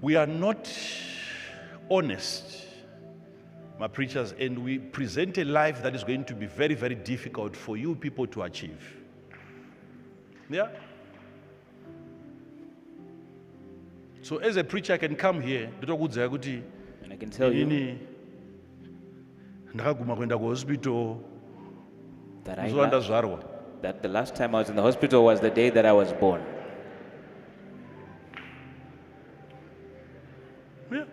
we are not honest, my preachers, and we present a life that is going to be very, very difficult for you people to achieve. Yeah? So as a preacher, I can come here, And I can tell you ndakaguma kuenda kuhospital that zuva ndazvarwa. that the last time I was in the hospital was the day that I was born. Yeah.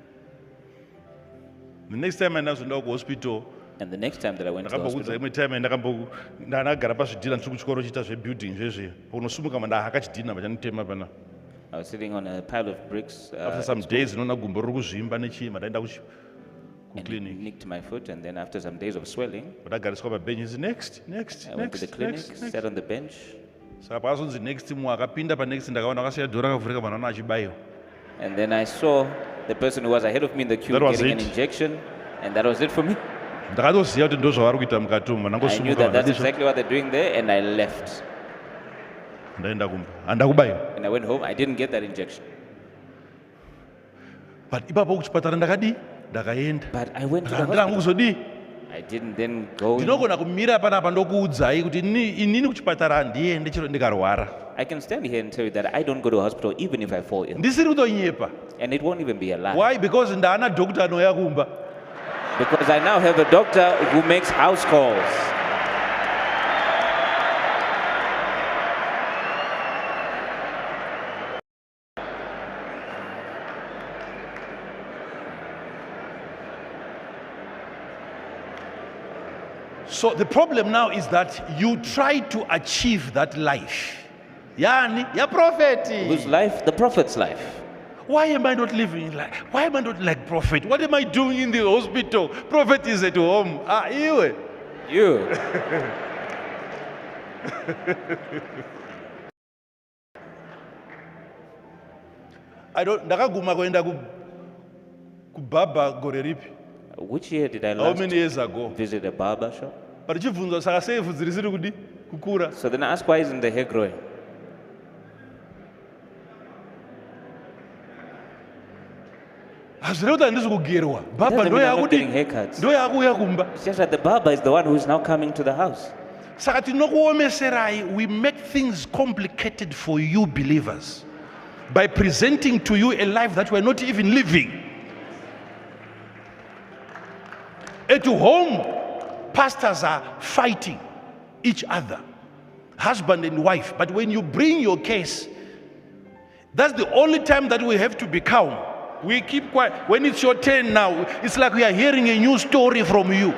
The next time I was in the hospital, And the next time that I went to the hospital, ndakagara pazvidhina ndiri kuchikoro chiita zvebuilding zvezve paunosumuka mandahaka chidhina pachanitema pana. I was sitting on a pile of bricks. After some days, noona gumbo riri kuzvimba nechima ndaenda and it kuclinic. nicked my foot, and then after some days of swelling, Ndagariswa pabench, next. I went to the clinic, sat on the bench, Saka pakazonzi next, mumwe akapinda panext ndakaona akasiya dhora akavhurika vanhu vana achibayiwa. and then I saw the person who was ahead of me in the queue That was getting an it. injection, and that was it for me. Ndakatoziva kuti ndozvavari kuita mukati umu, I knew ndangosumuka that that's mandadiswa exactly what they're doing there, and I left. ndaenda kumba. Handakubayiwa. And I went home, I didn't get that injection. But ipapo kuchipatara ndakadi ndakaenda. But I went to the Ndangu hospital. kuzodii? I didn't then go. Ndinogona kumira panapa ndokuudzai kuti inini kuchipatara handiende chero ndikarwara. I can stand here and tell you that I don't go to a hospital even if I fall ill. Ndisiri kutonyepa. And it won't even be a lie. Why? Because ndaana doctor anouya kumba. Because I now have a doctor who makes house calls. So the problem now is that you try to achieve that life. Yani, ya prophet. Whose life? The prophet's life. Why am I not living like? Why am I not like prophet? What am I doing in the hospital? Prophet is at home. Ah, iwe. You. I don't. Ndakaguma kuenda kubaba gore ripi. Which year did I How last many years ago? visit a barber shop? Parichibvunzwa saka sei vhudzi risiri kudi kukura. So then I asked, why isn't the hair growing? Hazvina kuti handisi kugerwa. Baba Doesn't ndo mean I'm not getting yakudi. haircuts. Ndo yakuuya kumba. It's just that the barber is the one who is now coming to the house. Saka tinokuomeserai, we make things complicated for you believers by presenting to you a life that we're not even living. At home, pastors are fighting each other, husband and wife. But when you bring your case, that's the only time that we have to be calm. We keep quiet. When it's your turn now, it's like we are hearing a new story from you.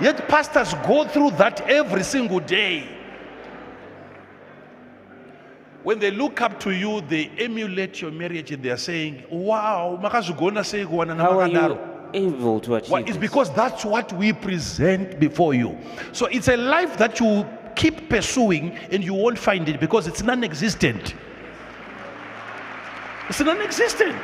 Yet pastors go through that every single day. When they look up to you, they emulate your marriage and they are saying, wow, makazugona sei kuwana na How are makadaro. you able to achieve Well, it's this? because that's what we present before you. So it's a life that you keep pursuing and you won't find it because it's non-existent. It's non-existent.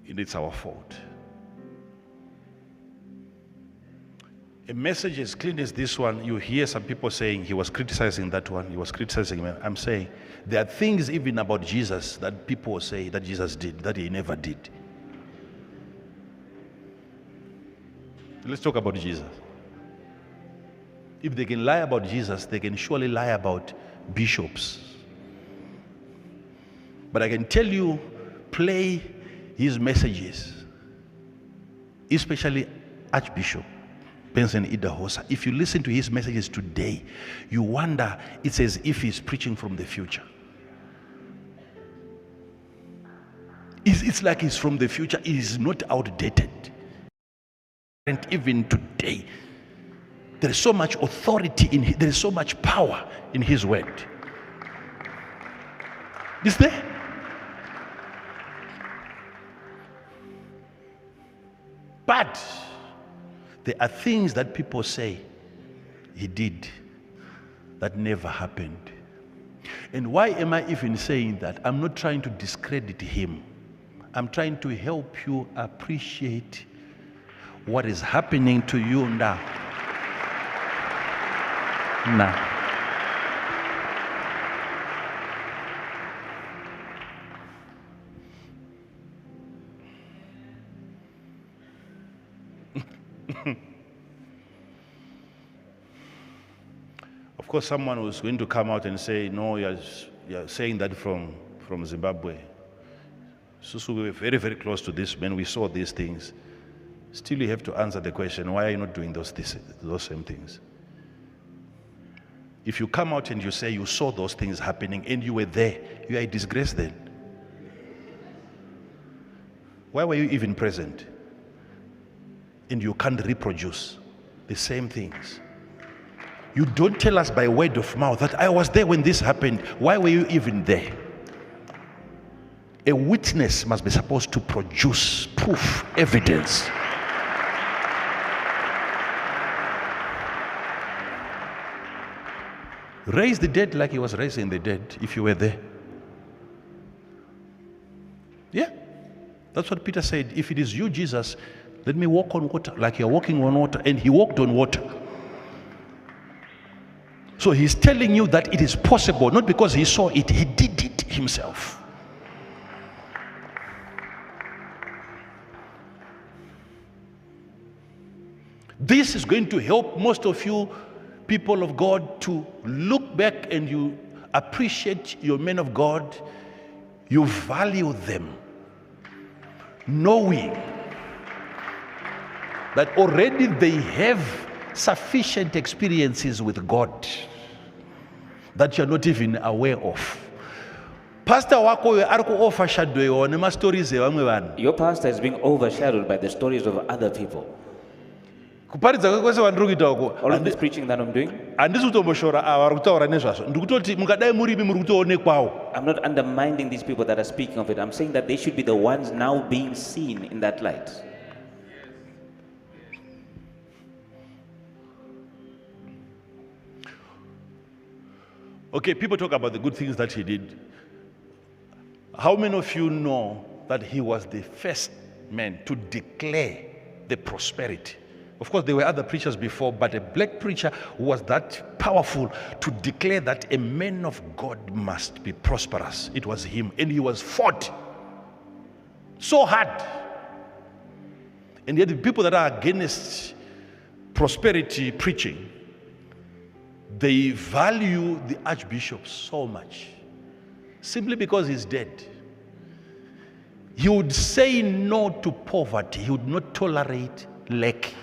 And it's our fault. A message as clean as this one, you hear some people saying he was criticizing that one, he was criticizing him. I'm saying there are things even about Jesus that people say that Jesus did, that he never did. Let's talk about Jesus. If they can lie about Jesus, they can surely lie about bishops. But I can tell you, play his messages, especially Archbishop Benson Idahosa. If you listen to his messages today, you wonder, it's as if he's preaching from the future. It's like he's from the future. It is not outdated. And even today, there is so much authority in him, there is so much power in his word. Is there? But there are things that people say he did. That never happened. And why am I even saying that? I'm not trying to discredit him. I'm trying to help you appreciate what is happening to you now. Now. Of course, someone was going to come out and say, no, you're saying that from Zimbabwe. So we were very, very close to this when we saw these things. Still, you have to answer the question, why are you not doing those same things? If you come out and you say you saw those things happening and you were there, you are a disgrace then. Why were you even present? And you can't reproduce the same things. You don't tell us by word of mouth that I was there when this happened. Why were you even there? A witness must be supposed to produce proof, evidence. Raise the dead like he was raising the dead if you were there. Yeah, that's what Peter said. If it is you, Jesus, let me walk on water like you're walking on water. And he walked on water. So he's telling you that it is possible, not because he saw it, he did it himself. This is going to help most of you people of God to look back and you appreciate your men of God. You value them, knowing that already they have sufficient experiences with God that you're not even aware of. Pastor wako overshadowed nema stories evamwe vanhu. Your pastor is being overshadowed by the stories of other people. Kuparidza kwese vandiri kuita uko. All of this preaching that I'm doing, Handisi kutomboshora ava vari kutaura nezvazvo. Ndiri kutoti mukadai murimi muri kutoonekwawo. I'm not undermining these people that are speaking of it. I'm saying that they should be the ones now being seen in that light. Okay, people talk about the good things that he did. How many of you know that he was the first man to declare the prosperity? Of course, there were other preachers before, but a black preacher was that powerful to declare that a man of God must be prosperous. It was him, and he was fought so hard. And yet the people that are against prosperity preaching, they value the archbishop so much simply because he's dead. He would say no to poverty. He would not tolerate lack.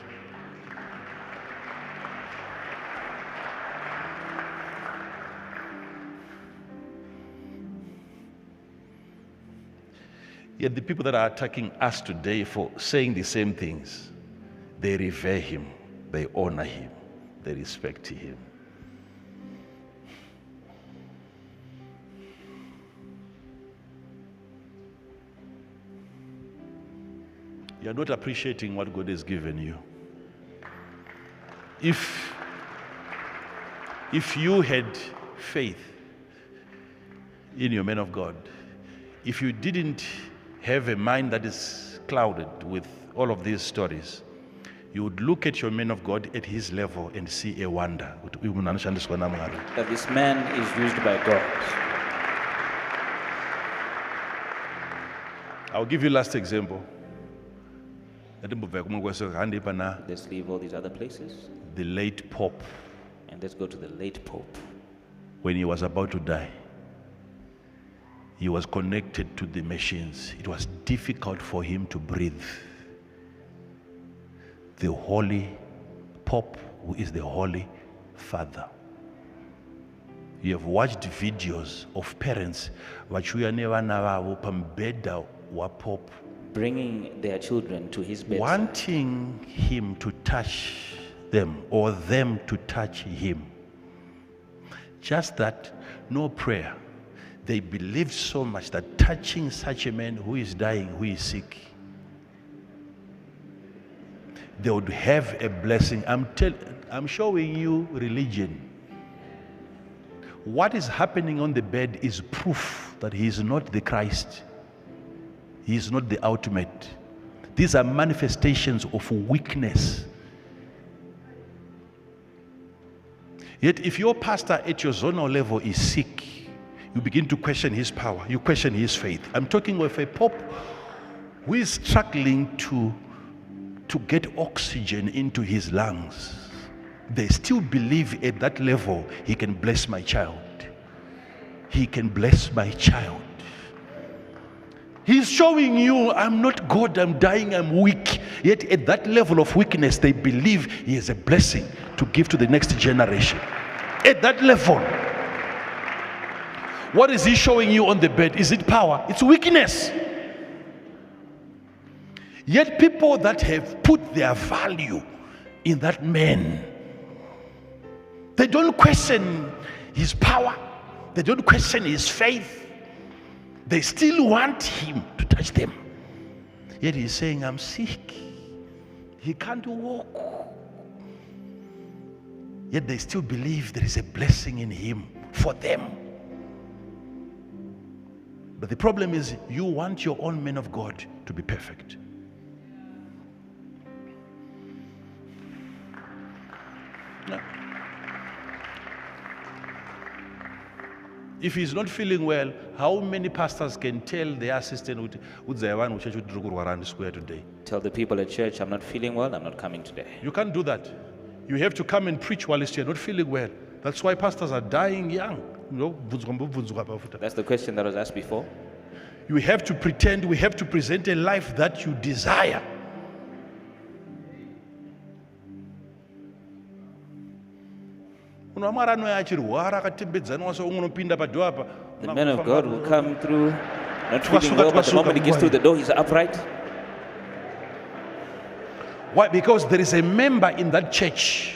Yet the people that are attacking us today for saying the same things, they revere him, they honor him, they respect him. You're not appreciating what God has given you. If you had faith in your men of God, if you didn't have a mind that is clouded with all of these stories, you would look at your man of God at his level and see a wonder. That this man is used by God. I'll give you last example. Let's leave all these other places. The late Pope, And let's go to the late Pope. when he was about to die, he was connected to the machines. It was difficult for him to breathe. The Holy Pope, who is the Holy Father. You have watched videos of parents vachiuya nevana vavo pamubhedha waPope, Bringing their children to his bedside. wanting him to touch them or them to touch him. Just that, no prayer. They believed so much that touching such a man who is dying, who is sick, they would have a blessing. I'm showing you religion. What is happening on the bed is proof that he is not the Christ. He is not the ultimate. These are manifestations of weakness. Yet if your pastor at your zonal level is sick, you begin to question his power, you question his faith. I'm talking of a pope who is struggling to get oxygen into his lungs. They still believe at that level he can bless my child. He can bless my child. He's showing you, I'm not God, I'm dying, I'm weak. Yet at that level of weakness, they believe he has a blessing to give to the next generation. At that level. What is he showing you on the bed? Is it power? It's weakness. Yet people that have put their value in that man, they don't question his power. They don't question his faith. They still want him to touch them. Yet he's saying, I'm sick. He can't walk. Yet they still believe there is a blessing in him for them. But the problem is, you want your own man of God to be perfect. No. If he's not feeling well, how many pastors can tell their assistant today? Tell the people at church, I'm not feeling well, I'm not coming today. You can't do that. You have to come and preach while you're not feeling well. That's why pastors are dying young. That's the question that was asked before. You have to pretend, we have to present a life that you desire. The man of God will come through, not feeling well, but the moment he gets through the door, he's upright. Why? Because there is a member in that church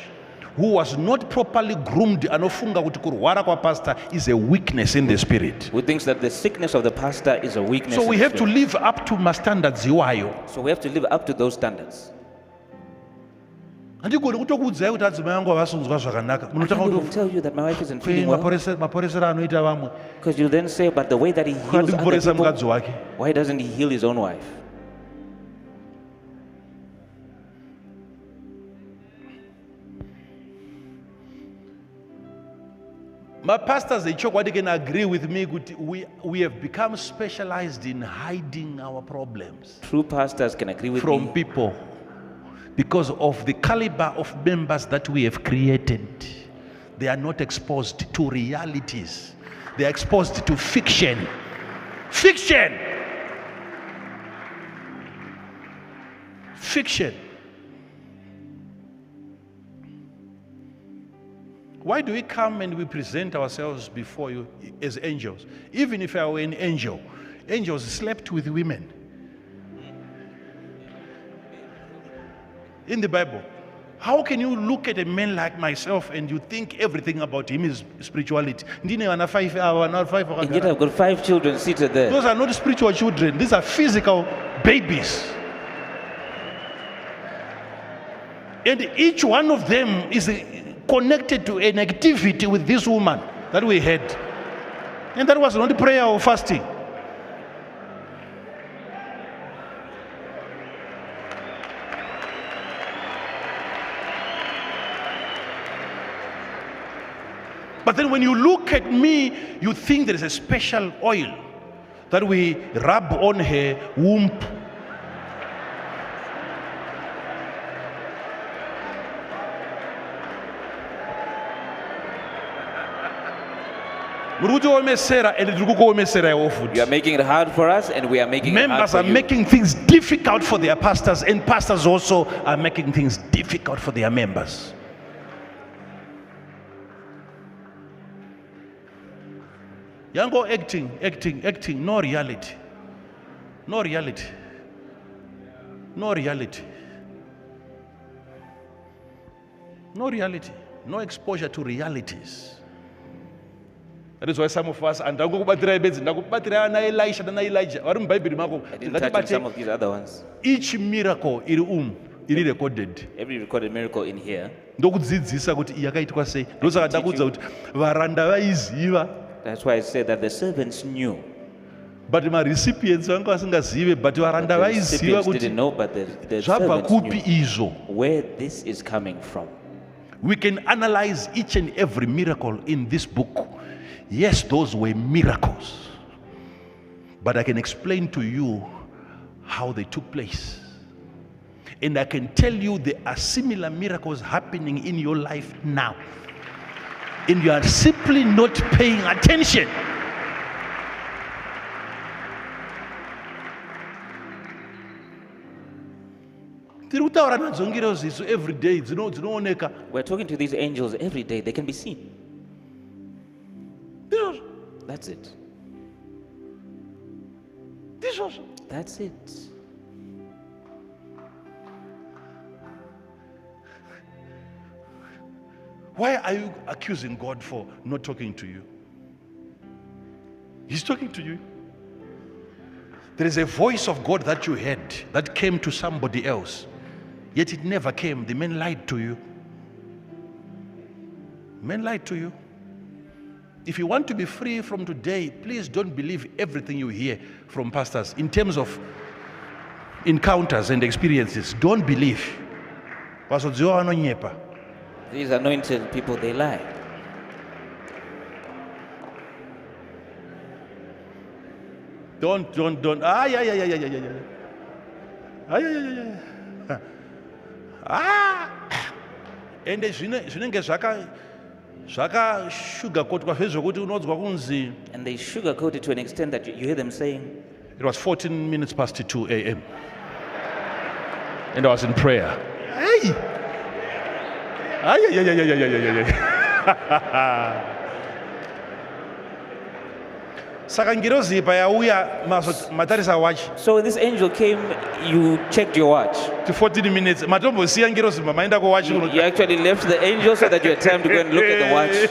who was not properly groomed. Anofunga kuti kurwara kwa pastor is a weakness in the spirit. Who thinks that the sickness of the pastor is a weakness. So we have to live up to my standards. So we have to live up to those standards. I can't even tell you that my wife isn't feeling well. Because you then say, but the way that he heals other people, why doesn't he heal his own wife? My pastors, they can agree with me. We have become specialized in hiding our problems. True pastors can agree with from me. People, because of the caliber of members that we have created. They are not exposed to realities. They are exposed to fiction. Fiction. Fiction. Why do we come and we present ourselves before you as angels? Even if I were an angel, angels slept with women. In the Bible, how can you look at a man like myself and you think everything about him is spirituality? And yet I've got 5 children seated there. Those are not spiritual children. These are physical babies. And each one of them is connected to an activity with this woman that we had. And that was not prayer or fasting. But then when you look at me, you think there is a special oil that we rub on her womb. You are making it hard for us, and we are making it hard for you. Members are making things difficult for their pastors, and pastors also are making things difficult for their members. Yango acting, no reality. No reality. No reality. No reality. No exposure to realities. That is why some of us, and I didn't touch some of these other ones. Each miracle, iri recorded. Every recorded miracle in here. Ndokudzidzisa kuti yakaitwa sei. Ndosaka ndakudza kuti varanda vaiziva. That's why I said that the servants knew. But my recipients vanga vasingazive, but varanda vaiziva kuti didn't know, but the zvabva servants kupi knew izvo. where this is coming from. We can analyze each and every miracle in this book. Yes, those were miracles. But I can explain to you how they took place. And I can tell you there are similar miracles happening in your life now. And you are simply not paying attention. Every day, We're talking to these angels every day. They can be seen. That's it. That's it. Why are you accusing God for not talking to you? He's talking to you. There is a voice of God that you heard that came to somebody else, yet it never came. The men lied to you. Men lied to you. If you want to be free from today, please don't believe everything you hear from pastors in terms of encounters and experiences. Don't believe. These anointed people, they lie. Don't. And zvinenge zvakashugarcoatwa zvokuti unodzwa kunzi. And they sugarcoat it to an extent that you hear them saying. It was 14 minutes past 2 a.m. And I was in prayer. Hey! So when this angel came, you checked your watch. To 14 minutes. You actually left the angel so that you had time to go and look at the watch.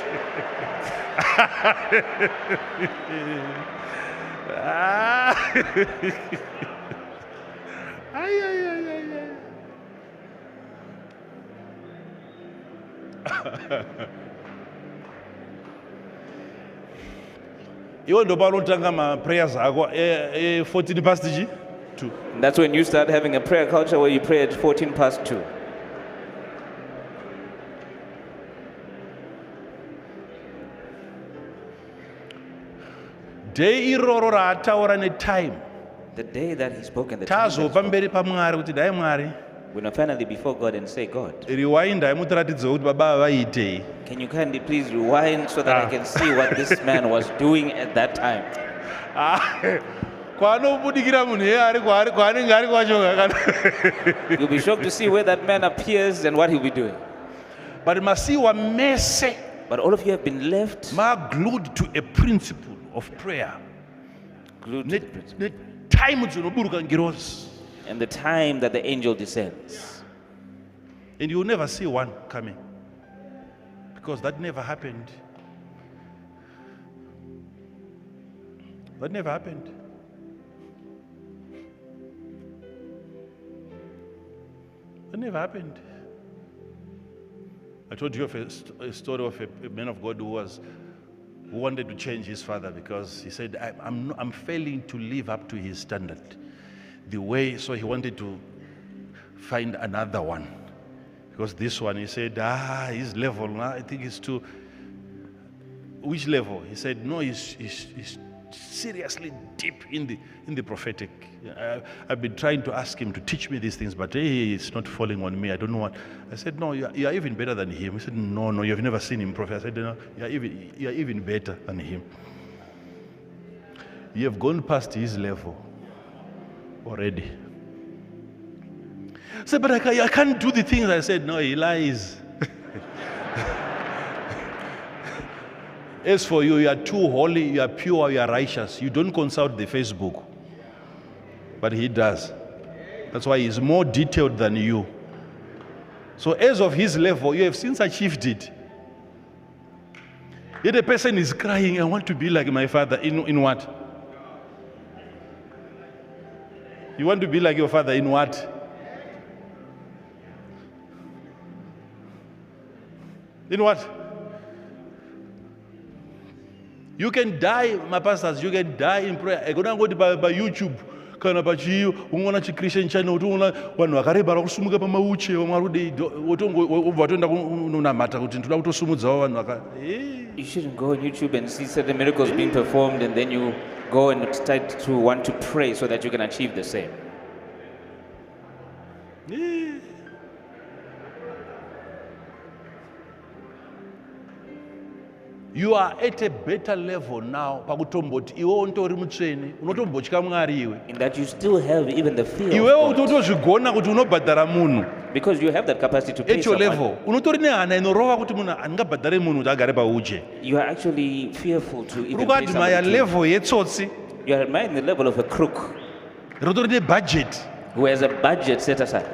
prayers 14 past 2. That's when you start having a prayer culture where you pray at 14 past 2. Day iroro raataura netime. The day that he spoke and the time when I finally before God and say, God, rewind, can you kindly please rewind so that I can see what this man was doing at that time? You'll be shocked to see where that man appears and what he'll be doing. But all of you have been left glued to a principle of prayer. Glued to the principle. And the time that the angel descends. And you'll never see one coming. Because that never happened. That never happened. That never happened. I told you of a story of a man of God who wanted to change his father because he said, I'm failing to live up to his standard. So he wanted to find another one. Because this one, he said, his level, I think it's too. Which level? He said, no, he's seriously deep in the prophetic. I've been trying to ask him to teach me these things, but it's not falling on me. I don't know what. I said, no, you're even better than him. He said, no, you've never seen him prophet. I said, no, you're even better than him. You have gone past his level already. I said, but I can't do the things. I said, no, he lies. As for you, you are too holy, you are pure, you are righteous. You don't consult the Facebook. But he does. That's why he's more detailed than you. So as of his level, you have since achieved it. Yet a person is crying, I want to be like my father. In what? You want to be like your father in what? In what? You can die, my pastors, you can die in prayer. I go down by YouTube. Kana bachi ungona chi Christian channel utungona vanhu vakareba vakusumuka pamauche vamwarudi watoenda kunonamata kuti ndoda kutosumudzawo vanhu vaka. You shouldn't go on YouTube and see certain miracles being performed and then you go and start to want to pray so that you can achieve the same. You are at a better level now. In that you still have even the fear of God. Because you have that capacity to pay at your someone. Level. You are actually fearful to even pay pay somebody. You are in the level of a crook budget. Who has a budget set aside.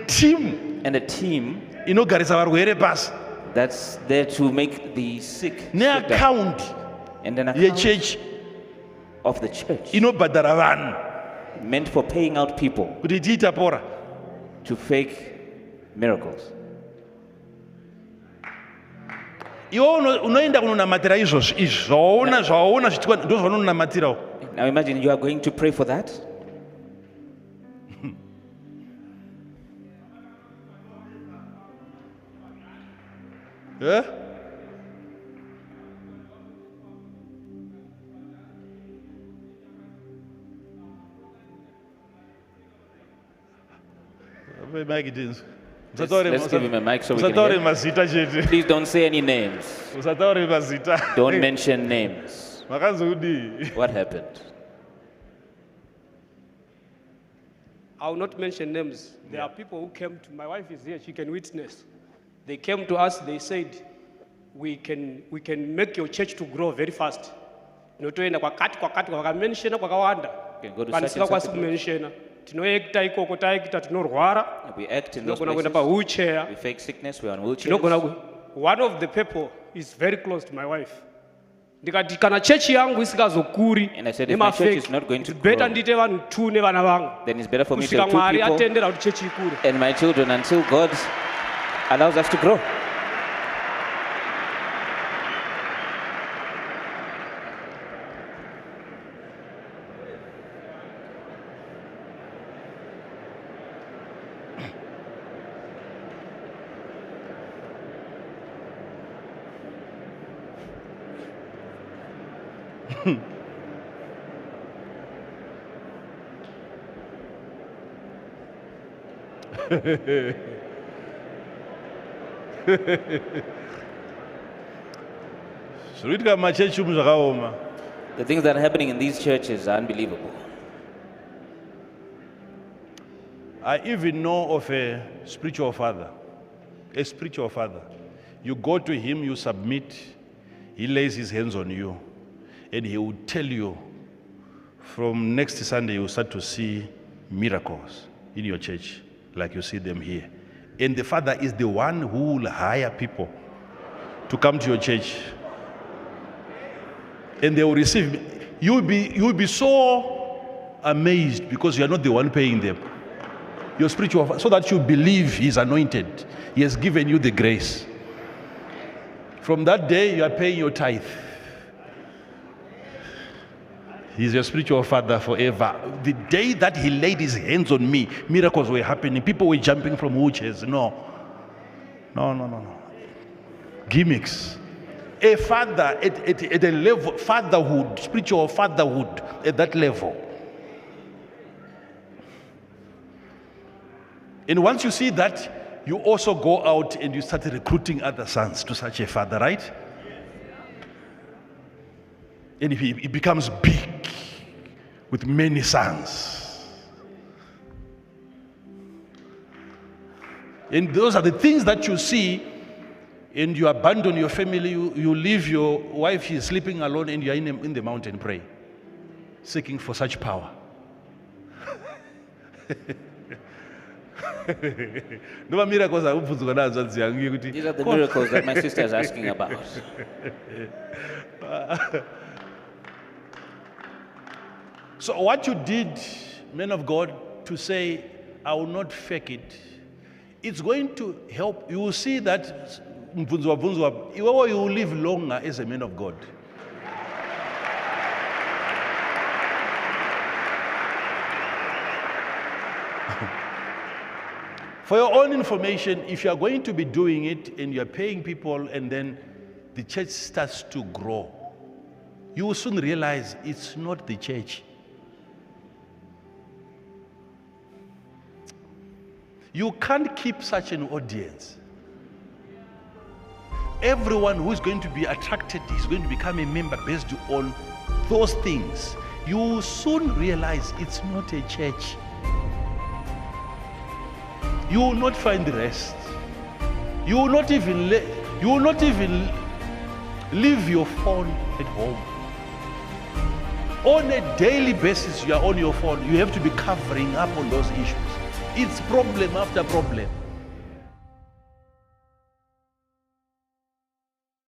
Team. And a team that's there to make the sick account and an account church of the church meant for paying out people to fake miracles. Now imagine you are going to pray for that. Yeah? Let's give him a mic so we can hear. Please don't say any names. Don't mention names. What happened? I will not mention names. There are people who came to, my wife is here, she can witness. They came to us, they said, we can make your church to grow very fast. Notoenda kwakati wakamenshena kwakawanda. Panisika kwasi kumenshena. Tinoekta ikoko taekta tinorwara. We act in those places. Wheelchair. We fake sickness, we are on wheelchairs. One of the people is very close to my wife. Ndikati kana church yangu isikazokuri. And I said, if my church is not going to grow, better ndite vanhu 2 nevana vangu. Then it's better for me to have 2 people and my children until God allows us to grow. The things that are happening in these churches are unbelievable. I even know of a spiritual father. A spiritual father. You go to him, you submit, he lays his hands on you, and he will tell you from next Sunday you start to see miracles in your church like you see them here. And the father is the one who will hire people to come to your church. And they will receive. You will be so amazed because you are not the one paying them. Your spiritual, so that you believe he's anointed. He has given you the grace. From that day, you are paying your tithe. He's your spiritual father forever. The day that he laid his hands on me, miracles were happening. People were jumping from wheelchairs. No. Gimmicks. A father at a level, fatherhood, spiritual fatherhood at that level. And once you see that, you also go out and you start recruiting other sons to such a father, right? And he becomes big with many sons. And those are the things that you see, and you abandon your family, you leave your wife, she's sleeping alone, and you're in the mountain praying, seeking for such power. These are the miracles that my sister is asking about. So what you did, men of God, to say, I will not fake it, it's going to help. You will see that you will live longer as a man of God. For your own information, if you are going to be doing it and you are paying people and then the church starts to grow, you will soon realize it's not the church. You can't keep such an audience. Everyone who is going to be attracted is going to become a member based on those things. You will soon realize it's not a church. You will not find the rest. You will not even leave your phone at home. On a daily basis, you are on your phone. You have to be covering up on those issues. It's problem after problem.